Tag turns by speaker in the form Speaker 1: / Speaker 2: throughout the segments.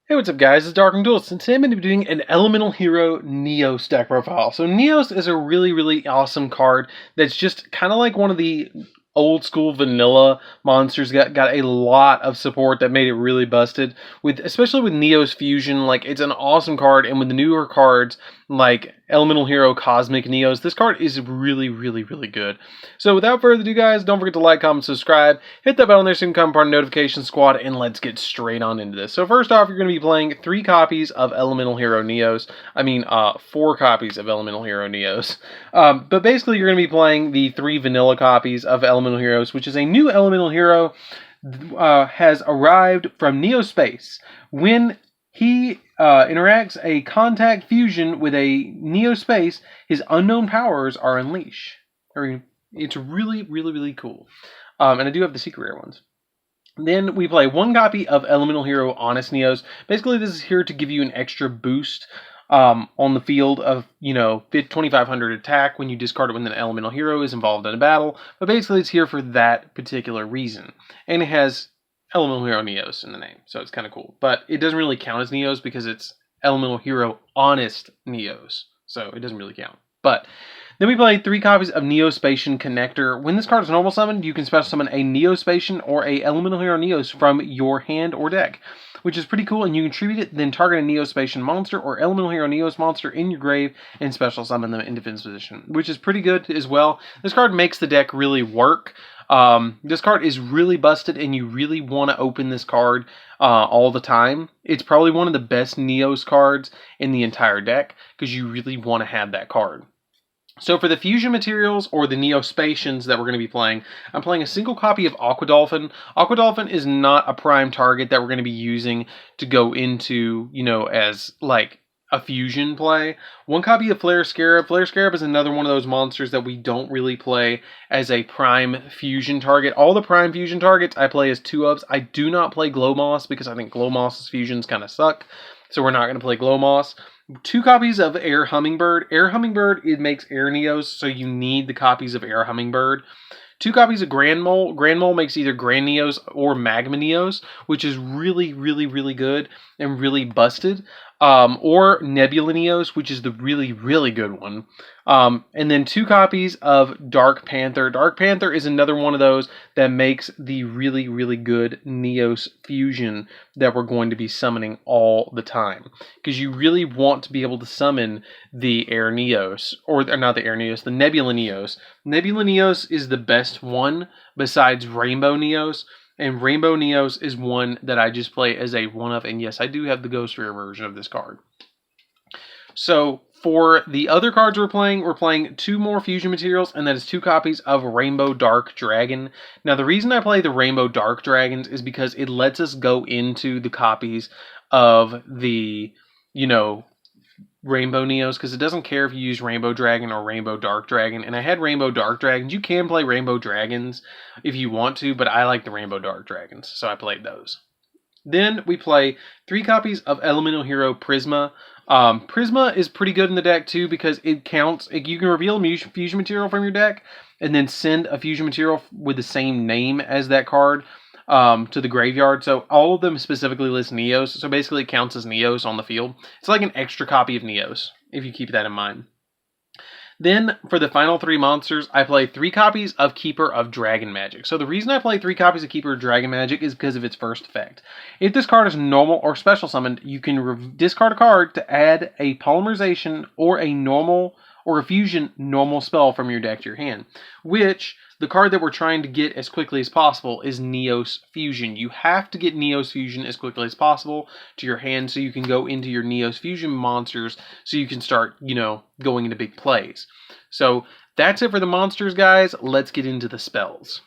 Speaker 1: Hey, what's up guys, it's DarkArmedDuelist, and today I'm going to be doing an Elemental Hero Neos deck profile. So Neos is a really awesome card that's just kind of like one of the old school vanilla monsters. Got a lot of support that made it really busted, especially with Neos Fusion. Like, it's an awesome card, and with the newer cards like Elemental Hero Cosmic Neos, this card is really good. So without further ado guys, don't forget to like, comment, subscribe, hit that bell on there so you can become part of the notification squad, and let's get straight on into this. So first off, you're going to be playing 3 copies of Elemental Hero Neos. 4 copies of Elemental Hero Neos. But basically you're going to be playing the 3 vanilla copies of Elemental Heroes, which is a new Elemental Hero has arrived from Neo Space. When he interacts a contact fusion with a Neo Space, his unknown powers are unleashed. It's really cool. And I do have the secret rare ones. Then we play 1 copy of Elemental Hero Honest Neos. Basically, this is here to give you an extra boost on the field of, 2,500 attack when you discard it when an Elemental Hero is involved in a battle. But basically, it's here for that particular reason. And it has Elemental Hero Neos in the name, so it's kind of cool. But it doesn't really count as Neos because it's Elemental Hero Honest Neos, so it doesn't really count. But then we play 3 copies of Neospatian Connector. When this card is normal summoned, you can special summon a Neospatian or a Elemental Hero Neos from your hand or deck, which is pretty cool, and you can tribute it, then target a Neospatian monster or Elemental Hero Neos monster in your grave and special summon them in defense position, which is pretty good as well. This card makes the deck really work. This card is really busted, and you really want to open this card all the time. It's probably one of the best Neos cards in the entire deck, because you really want to have that card. So for the fusion materials, or the Neospatians that we're going to be playing, I'm playing a single copy of Aquadolphin. Aquadolphin is not a prime target that we're going to be using to go into, as like a fusion play. 1 copy of Flare Scarab. Flare Scarab is another one of those monsters that we don't really play as a prime fusion target. All the prime fusion targets I play as 2-ofs. I do not play Glowmoss because I think Glowmoss's fusions kind of suck. So we're not going to play Glowmoss. 2 copies of Air Hummingbird. Air Hummingbird, it makes Air Neos, so you need the copies of Air Hummingbird. 2 copies of Grand Mole. Grand Mole makes either Grand Neos or Magma Neos, which is really good and really busted. Or Nebula Neos, which is the really good one. And then 2 copies of Dark Panther. Dark Panther is another one of those that makes the really good Neos fusion that we're going to be summoning all the time. Because you really want to be able to summon the Air Neos, or not the Air Neos, the Nebula Neos. Nebula Neos is the best one besides Rainbow Neos. And Rainbow Neos is one that I just play as a one-of, and yes, I do have the Ghost Rare version of this card. So for the other cards we're playing 2 more fusion materials, and that is 2 copies of Rainbow Dark Dragon. Now the reason I play the Rainbow Dark Dragons is because it lets us go into the copies of the, Rainbow Neos, because it doesn't care if you use Rainbow Dragon or Rainbow Dark Dragon. And I had Rainbow Dark Dragons. You can play Rainbow Dragons if you want to, but I like the Rainbow Dark Dragons, so I played those. Then we play 3 copies of Elemental Hero Prisma. Prisma is pretty good in the deck too, because it counts. You can reveal a fusion material from your deck and then send a fusion material with the same name as that card to the graveyard. So all of them specifically list Neos. So basically it counts as Neos on the field. It's like an extra copy of Neos, if you keep that in mind. Then for the final 3 monsters, I play 3 copies of Keeper of Dragon Magic. So the reason I play 3 copies of Keeper of Dragon Magic is because of its first effect. If this card is normal or special summoned, you can discard a card to add a polymerization or a normal or a fusion normal spell from your deck to your hand, which the card that we're trying to get as quickly as possible is Neos Fusion. You have to get Neos Fusion as quickly as possible to your hand so you can go into your Neos Fusion monsters so you can start, going into big plays. So that's it for the monsters, guys. Let's get into the spells.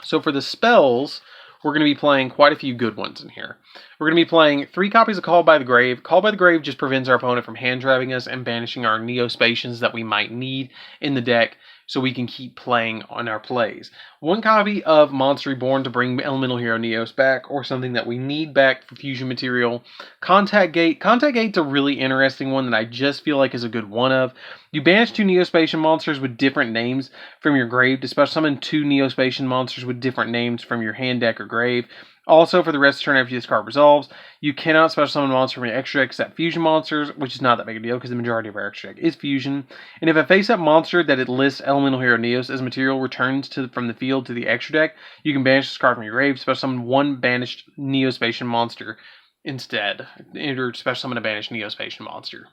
Speaker 1: So for the spells, we're going to be playing quite a few good ones in here. We're going to be playing 3 copies of Called by the Grave. Called by the Grave just prevents our opponent from hand-trapping us and banishing our Neospatians that we might need in the deck, so we can keep playing on our plays. 1 copy of Monster Reborn to bring Elemental Hero Neos back, or something that we need back for fusion material. Contact Gate. Contact Gate's a really interesting one that I just feel like is a good one-of. You banish 2 Neospatian monsters with different names from your grave to special summon 2 Neospatian monsters with different names from your hand, deck, or grave. Also, for the rest of the turn after this card resolves, you cannot special summon a monster from your extra deck except fusion monsters, which is not that big a deal because the majority of our extra deck is fusion. And if a face-up monster that it lists Elemental Hero Neos as material returns from the field to the extra deck, you can banish this card from your grave, special summon one banished Neospatian monster instead, or special summon a banished Neospatian monster.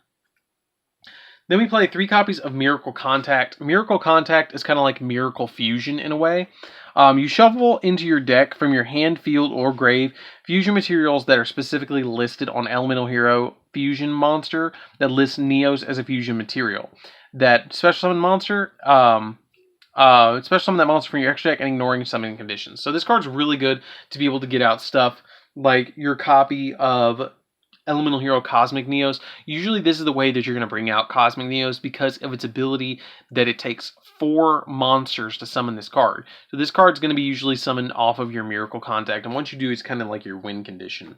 Speaker 1: Then we play 3 copies of Miracle Contact. Miracle Contact is kind of like Miracle Fusion in a way. You shuffle into your deck from your hand, field, or grave fusion materials that are specifically listed on Elemental Hero Fusion Monster that lists Neos as a fusion material. That special summon monster, special summon that monster from your extra deck and ignoring summoning conditions. So this card's really good to be able to get out stuff like your copy of Elemental Hero Cosmic Neos. Usually this is the way that you're going to bring out Cosmic Neos because of its ability that it takes 4 monsters to summon this card. So this card's going to be usually summoned off of your Miracle Contact, and once you do, it's kind of like your win condition.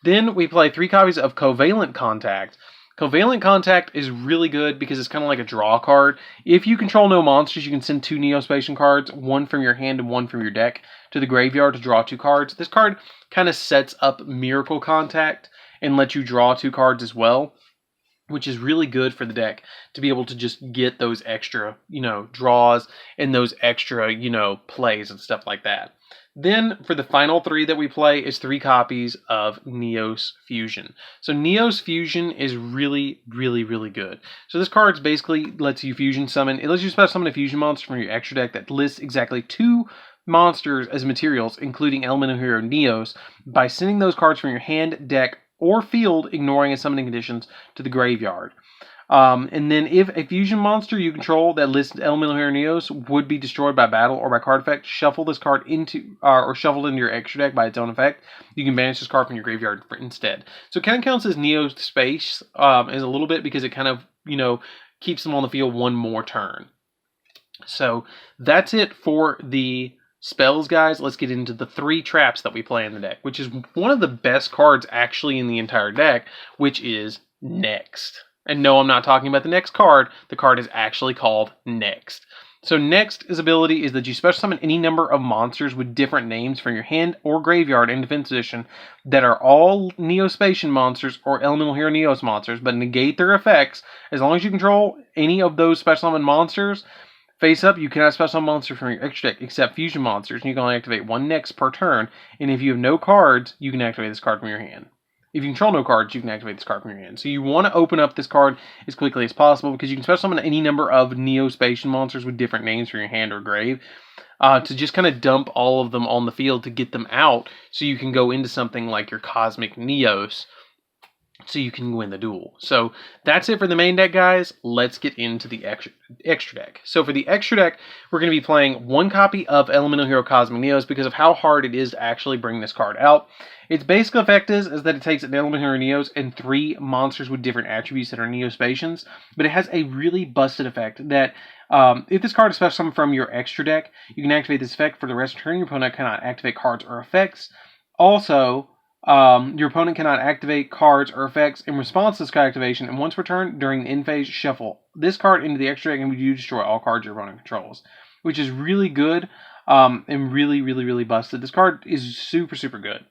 Speaker 1: Then we play 3 copies of Covalent Contact. Covalent Contact is really good because it's kind of like a draw card. If you control no monsters, you can send 2 Neospatian cards, one from your hand and one from your deck, to the graveyard to draw 2 cards. This card kind of sets up Miracle Contact and let you draw 2 cards as well, which is really good for the deck to be able to just get those extra, draws and those extra, plays and stuff like that. Then for the final 3 that we play is 3 copies of Neos Fusion. So Neos Fusion is really, really, really good. So this card basically lets you fusion summon. It lets you special summon a fusion monster from your extra deck that lists exactly 2 monsters as materials, including Elemental Hero Neos, by sending those cards from your hand, deck, or field, ignoring its summoning conditions, to the graveyard. And then if a fusion monster you control that lists Elemental Hero Neos would be destroyed by battle or by card effect, shuffle this card into, or shuffled into your extra deck by its own effect. You can banish this card from your graveyard instead. So it kind of counts as Neo Space as a little bit because it kind of, keeps them on the field one more turn. So that's it for the spells, guys. Let's get into the 3 traps that we play in the deck, which is one of the best cards actually in the entire deck, which is Next. And no, I'm not talking about the next card. The card is actually called Next. So Next's ability is that you special summon any number of monsters with different names from your hand or graveyard in defense position that are all Neospatian monsters or Elemental Hero Neos monsters, but negate their effects. As long as you control any of those special summon monsters, face up, you cannot special summon monsters from your extra deck except fusion monsters, and you can only activate 1 Next per turn. And if you have no cards, you can activate this card from your hand. If you control no cards, you can activate this card from your hand. So you want to open up this card as quickly as possible because you can special summon any number of Neospatian monsters with different names from your hand or grave to just kind of dump all of them on the field to get them out so you can go into something like your Cosmic Neos so you can win the duel. So that's it for the main deck, guys. Let's get into the extra deck. So for the extra deck, we're going to be playing 1 copy of Elemental Hero Cosmic Neos because of how hard it is to actually bring this card out. Its basic effect is that it takes an Elemental Hero Neos and 3 monsters with different attributes that are Neospatians, but it has a really busted effect that if this card is special summoned from your extra deck, you can activate this effect for the rest of the turn. Your opponent cannot activate cards or effects. Also, your opponent cannot activate cards or effects in response to this card activation, and once per turn during the end phase, shuffle this card into the extra deck and you destroy all cards your opponent controls, which is really good and really, really, really busted. This card is super, super good.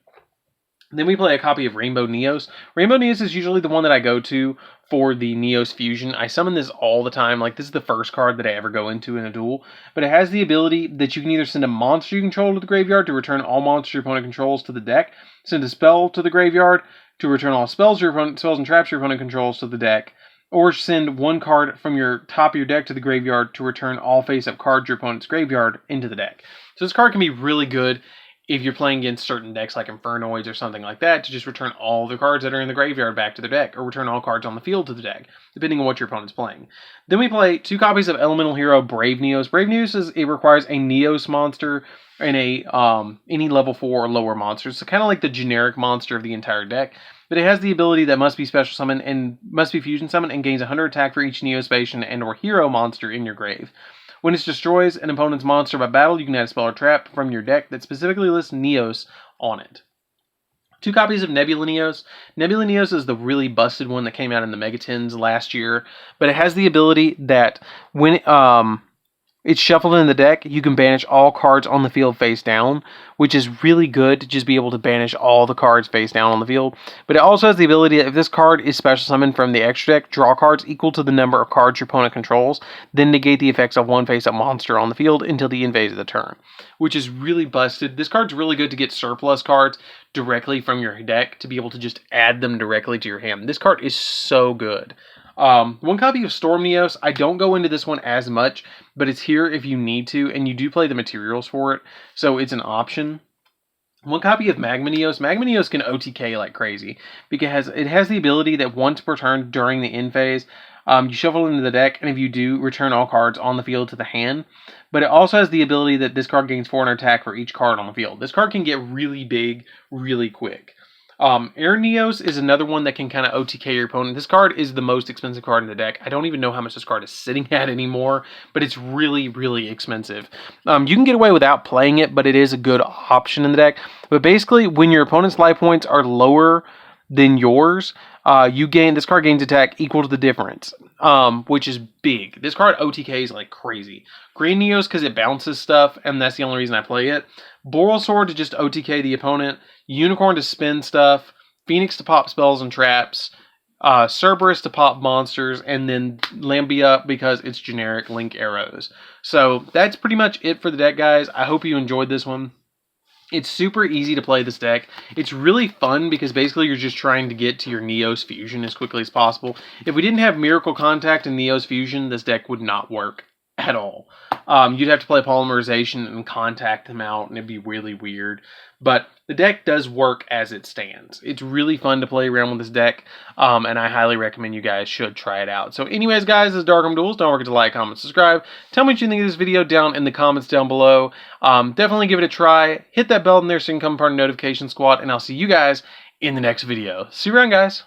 Speaker 1: Then we play a copy of Rainbow Neos. Rainbow Neos is usually the one that I go to for the Neos Fusion. I summon this all the time. Like, this is the first card that I ever go into in a duel. But it has the ability that you can either send a monster you control to the graveyard to return all monsters your opponent controls to the deck, send a spell to the graveyard to return all spells and traps your opponent controls to the deck, or send 1 card from your top of your deck to the graveyard to return all face-up cards your opponent's graveyard into the deck. So this card can be really good if you're playing against certain decks like Infernoids or something like that, to just return all the cards that are in the graveyard back to their deck, or return all cards on the field to the deck, depending on what your opponent's playing. Then we play 2 copies of Elemental Hero Brave Neos. Brave Neos it requires a Neos monster and any level 4 or lower monster. So kind of like the generic monster of the entire deck, but it has the ability that must be special summoned and must be fusion summoned and gains 100 attack for each Neospatian and or hero monster in your grave. When it destroys an opponent's monster by battle, you can add a spell or trap from your deck that specifically lists Neos on it. 2 copies of Nebula Neos. Nebula Neos is the really busted one that came out in the Megatins last year, but it has the ability that when it's shuffled in the deck. You can banish all cards on the field face down, which is really good to just be able to banish all the cards face down on the field. But it also has the ability that if this card is special summoned from the extra deck, draw cards equal to the number of cards your opponent controls, then negate the effects of one face-up monster on the field until the end phase of the turn, which is really busted. This card's really good to get surplus cards directly from your deck to be able to just add them directly to your hand. This card is so good. One copy of Storm Neos. I don't go into this one as much, but it's here if you need to, and you do play the materials for it, so it's an option. One copy of Magma Neos. Magma Neos can OTK like crazy, because it has the ability that once per turn during the end phase, you shuffle into the deck, and if you do, return all cards on the field to the hand. But it also has the ability that this card gains 400 attack for each card on the field. This card can get really big really quick. Air Neos is another one that can kind of OTK your opponent. This card is the most expensive card in the deck. I don't even know how much this card is sitting at anymore, but it's really, really expensive. You can get away without playing it, but it is a good option in the deck. But basically, when your opponent's life points are lower than yours, this card gains attack equal to the difference, which is big. This card OTKs like crazy. Green Neos because it bounces stuff, and that's the only reason I play it. Boral Sword to just OTK the opponent. Unicorn to spin stuff. Phoenix to pop spells and traps. Cerberus to pop monsters, and then Lambia because it's generic Link arrows. So that's pretty much it for the deck, guys. I hope you enjoyed this one. It's super easy to play this deck. It's really fun because basically you're just trying to get to your Neos Fusion as quickly as possible. If we didn't have Miracle Contact and Neos Fusion, this deck would not work at all. You'd have to play Polymerization and contact them out, and it'd be really weird. But the deck does work as it stands. It's really fun to play around with this deck, and I highly recommend you guys should try it out. So anyways, guys, this is DarkArmedDuelist. Don't forget to like, comment, subscribe. Tell me what you think of this video down in the comments down below. Definitely give it a try. Hit that bell in there so you can become part of the notification squad, and I'll see you guys in the next video. See you around, guys.